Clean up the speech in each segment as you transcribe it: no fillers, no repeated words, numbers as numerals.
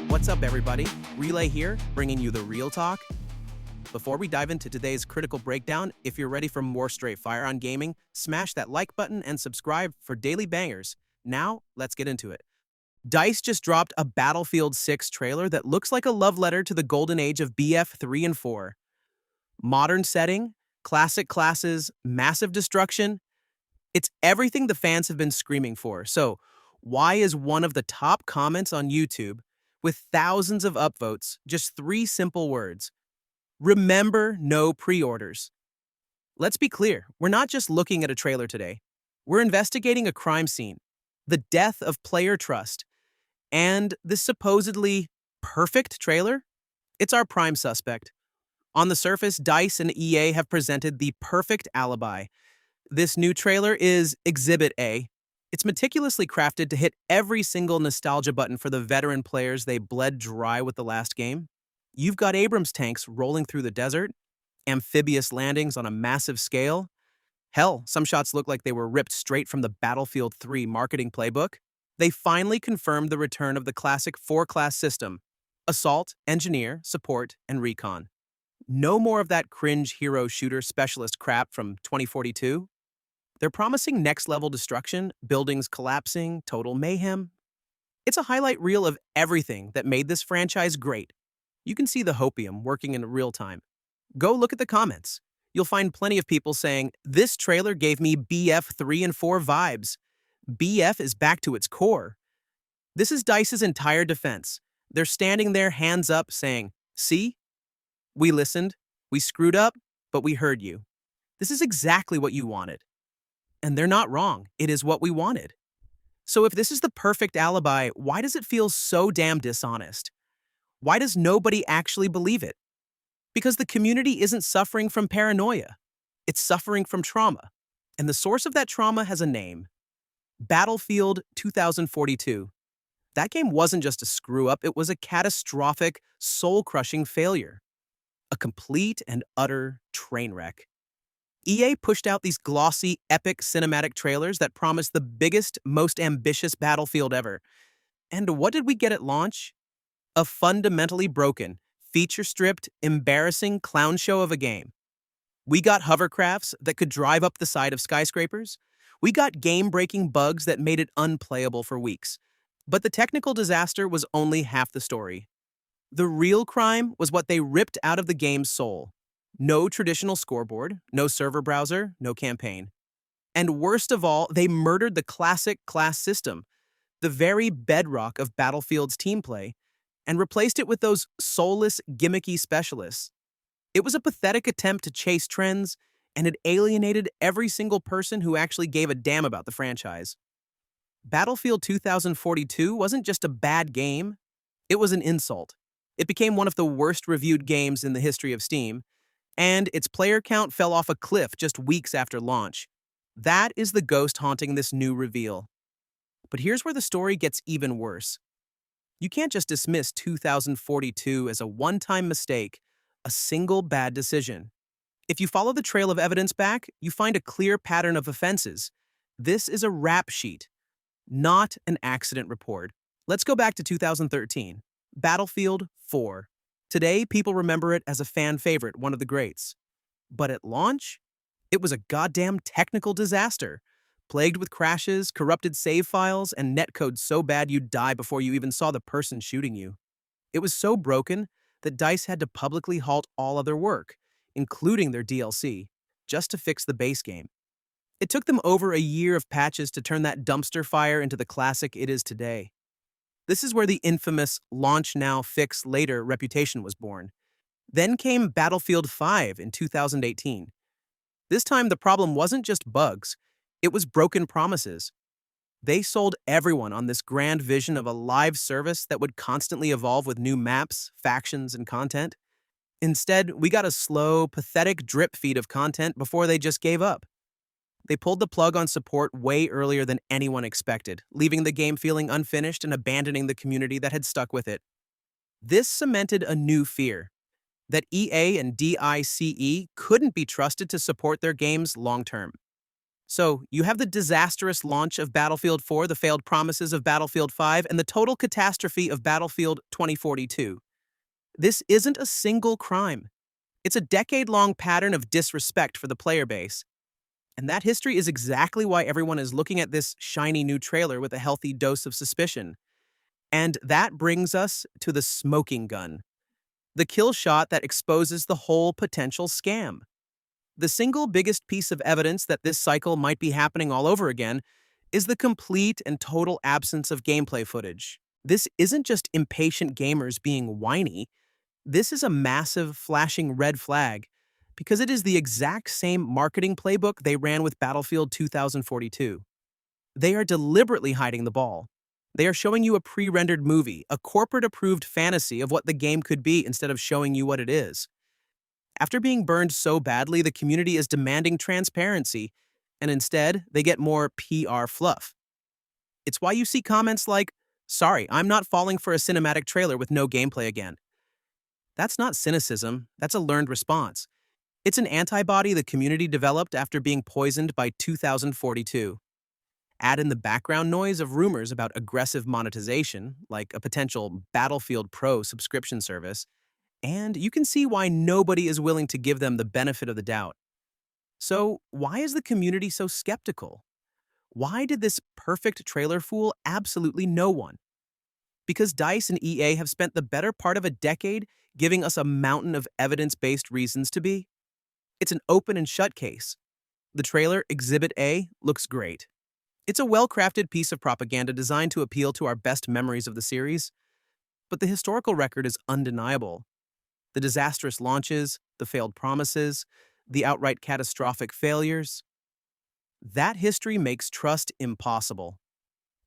What's up, everybody? Relay here, bringing you the real talk. Before we dive into today's critical breakdown, if you're ready for more straight fire on gaming, smash that like button and subscribe for daily bangers. Now, let's get into it. DICE just dropped a Battlefield 6 trailer that looks like a love letter to the golden age of BF3 and 4. Modern setting, classic classes, massive destruction. It's everything the fans have been screaming for. So, why is one of the top comments on YouTube, with thousands of upvotes, just 3 simple words? Remember, no pre-orders. Let's be clear, we're not just looking at a trailer today. We're investigating a crime scene, the death of player trust, and this supposedly perfect trailer? It's our prime suspect. On the surface, DICE and EA have presented the perfect alibi. This new trailer is Exhibit A. It's meticulously crafted to hit every single nostalgia button for the veteran players they bled dry with the last game. You've got Abrams tanks rolling through the desert, amphibious landings on a massive scale. Hell, some shots look like they were ripped straight from the Battlefield 3 marketing playbook. They finally confirmed the return of the classic 4-class system: Assault, Engineer, Support, and Recon. No more of that cringe hero shooter specialist crap from 2042. They're promising next-level destruction, buildings collapsing, total mayhem. It's a highlight reel of everything that made this franchise great. You can see the hopium working in real time. Go look at the comments. You'll find plenty of people saying, "This trailer gave me BF3 and 4 vibes. BF is back to its core." This is DICE's entire defense. They're standing there hands up saying, "See? We listened, we screwed up, but we heard you. This is exactly what you wanted." And they're not wrong. It is what we wanted. So if this is the perfect alibi, why does it feel so damn dishonest? Why does nobody actually believe it? Because the community isn't suffering from paranoia. It's suffering from trauma. And the source of that trauma has a name: Battlefield 2042. That game wasn't just a screw-up, it was a catastrophic, soul-crushing failure. A complete and utter train wreck. EA pushed out these glossy, epic cinematic trailers that promised the biggest, most ambitious Battlefield ever. And what did we get at launch? A fundamentally broken, feature-stripped, embarrassing clown show of a game. We got hovercrafts that could drive up the side of skyscrapers. We got game-breaking bugs that made it unplayable for weeks. But the technical disaster was only half the story. The real crime was what they ripped out of the game's soul. No traditional scoreboard, no server browser, no campaign. And worst of all, they murdered the classic class system, the very bedrock of Battlefield's team play, and replaced it with those soulless, gimmicky specialists. It was a pathetic attempt to chase trends, and it alienated every single person who actually gave a damn about the franchise. Battlefield 2042 wasn't just a bad game, it was an insult. It became one of the worst reviewed games in the history of Steam, and its player count fell off a cliff just weeks after launch. That is the ghost haunting this new reveal. But here's where the story gets even worse. You can't just dismiss 2042 as a one-time mistake, a single bad decision. If you follow the trail of evidence back, you find a clear pattern of offenses. This is a rap sheet, not an accident report. Let's go back to 2013. Battlefield 4. Today, people remember it as a fan favorite, one of the greats. But at launch, it was a goddamn technical disaster, plagued with crashes, corrupted save files, and netcode so bad you'd die before you even saw the person shooting you. It was so broken that DICE had to publicly halt all other work, including their DLC, just to fix the base game. It took them over a year of patches to turn that dumpster fire into the classic it is today. This is where the infamous launch now, fix later reputation was born. Then came Battlefield 5 in 2018. This time, the problem wasn't just bugs, it was broken promises. They sold everyone on this grand vision of a live service that would constantly evolve with new maps, factions, and content. Instead, we got a slow, pathetic drip feed of content before they just gave up. They pulled the plug on support way earlier than anyone expected, leaving the game feeling unfinished and abandoning the community that had stuck with it. This cemented a new fear, that EA and DICE couldn't be trusted to support their games long-term. So, you have the disastrous launch of Battlefield 4, the failed promises of Battlefield 5, and the total catastrophe of Battlefield 2042. This isn't a single crime. It's a decade-long pattern of disrespect for the player base. And that history is exactly why everyone is looking at this shiny new trailer with a healthy dose of suspicion. And that brings us to the smoking gun, the kill shot that exposes the whole potential scam. The single biggest piece of evidence that this cycle might be happening all over again is the complete and total absence of gameplay footage. This isn't just impatient gamers being whiny. This is a massive, flashing red flag because it is the exact same marketing playbook they ran with Battlefield 2042. They are deliberately hiding the ball. They are showing you a pre-rendered movie, a corporate-approved fantasy of what the game could be instead of showing you what it is. After being burned so badly, the community is demanding transparency, and instead, they get more PR fluff. It's why you see comments like, "Sorry, I'm not falling for a cinematic trailer with no gameplay again." That's not cynicism, that's a learned response. It's an antibody the community developed after being poisoned by 2042. Add in the background noise of rumors about aggressive monetization, like a potential Battlefield Pro subscription service, and you can see why nobody is willing to give them the benefit of the doubt. So, why is the community so skeptical? Why did this perfect trailer fool absolutely no one? Because DICE and EA have spent the better part of a decade giving us a mountain of evidence-based reasons to be. It's an open and shut case. The trailer, Exhibit A, looks great. It's a well-crafted piece of propaganda designed to appeal to our best memories of the series. But the historical record is undeniable. The disastrous launches, the failed promises, the outright catastrophic failures. That history makes trust impossible.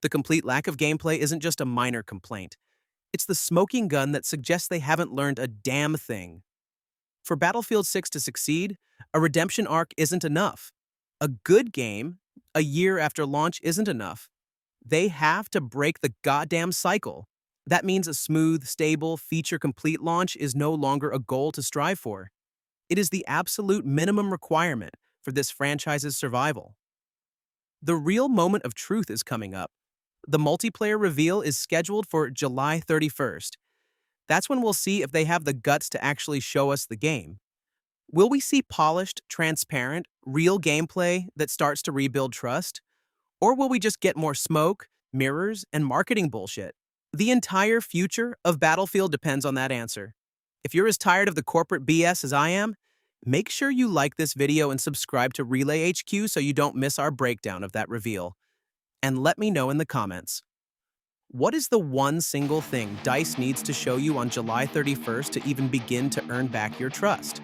The complete lack of gameplay isn't just a minor complaint. It's the smoking gun that suggests they haven't learned a damn thing. For Battlefield 6 to succeed, a redemption arc isn't enough. A good game, a year after launch, isn't enough. They have to break the goddamn cycle. That means a smooth, stable, feature-complete launch is no longer a goal to strive for. It is the absolute minimum requirement for this franchise's survival. The real moment of truth is coming up. The multiplayer reveal is scheduled for July 31st. That's when we'll see if they have the guts to actually show us the game. Will we see polished, transparent, real gameplay that starts to rebuild trust? Or will we just get more smoke, mirrors, and marketing bullshit? The entire future of Battlefield depends on that answer. If you're as tired of the corporate BS as I am, make sure you like this video and subscribe to Relay HQ so you don't miss our breakdown of that reveal. And let me know in the comments. What is the one single thing DICE needs to show you on July 31st to even begin to earn back your trust?